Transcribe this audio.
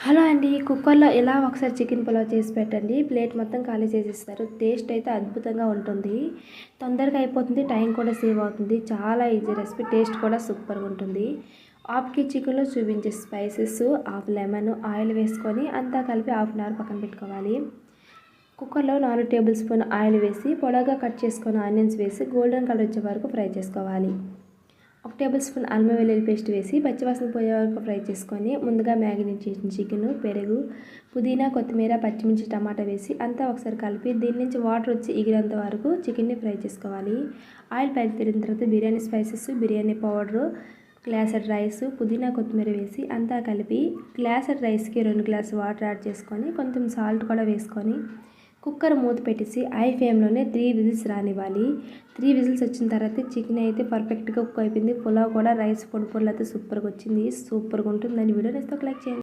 Hello అండి. కుక్కర్‌లో ఇలా ఒకసారి చికెన్ పులావ్ చేసి పెట్టండి. ప్లేట్ మొత్తం ఖాళీ చేసేస్తారు. టేస్ట్ అయితే అద్భుతంగా ఉంటుంది. తొందరగా అయిపోతుంది. టైం కూడా సేవ్ అవుతుంది. చాలా ఈజీ రెసిపీ. టేస్ట్ కూడా సూపర్‌గా ఉంటుంది. హాఫ్ కేజీ చికెన్‌లో చూపించే స్పైసెస్, హాఫ్ లెమన్, ఆయిల్ వేసుకొని అంతా కలిపి హాఫ్ అన్ అవర్ పక్కన పెట్టుకోవాలి. కుక్కర్‌లో 4 టేబుల్ స్పూన్ ఆయిల్ వేసి పొడవుగా కట్ చేసుకొని ఆనియన్స్ వేసి గోల్డెన్ కలర్ వచ్చే వరకు ఫ్రై చేసుకోవాలి. 1 టేబుల్ స్పూన్ అల్లం వెల్లుల్లి పేస్ట్ వేసి పచ్చివాసన పోయే వరకు ఫ్రై చేసుకొని ముందుగా మ్యారినేట్ చేసిన చికెను, పెరుగు, పుదీనా, కొత్తిమీర, పచ్చిమిర్చి, టమాటా వేసి అంతా ఒకసారి కలిపి దీని నుంచి వాటర్ వచ్చి ఎగిరేంత వరకు చికెన్ని ఫ్రై చేసుకోవాలి. ఆయిల్ పైకి తిరిగిన తర్వాత బిర్యానీ స్పైసెస్, బిర్యానీ పౌడరు, గ్లాసెడ్ రైస్, పుదీనా, కొత్తిమీర వేసి అంతా కలిపి గ్లాసెడ్ రైస్కి 2 గ్లాసులు వాటర్ యాడ్ చేసుకొని కొంచెం సాల్ట్ కూడా వేసుకొని కుక్కర్ మూత పెట్టేసి హై ఫ్లేమ్లోనే 3 విజిల్స్ రానివ్వాలి. 3 విజిల్స్ వచ్చిన తర్వాత చికెన్ అయితే పర్ఫెక్ట్గా కుక్ అయిపోయింది. పులావ్ కూడా రైస్ పొడి పొడిలతో సూపర్గా వచ్చింది. సూపర్గా ఉంటుందండి. వీడియో నచ్చితే ఒక లైక్ చేయండి.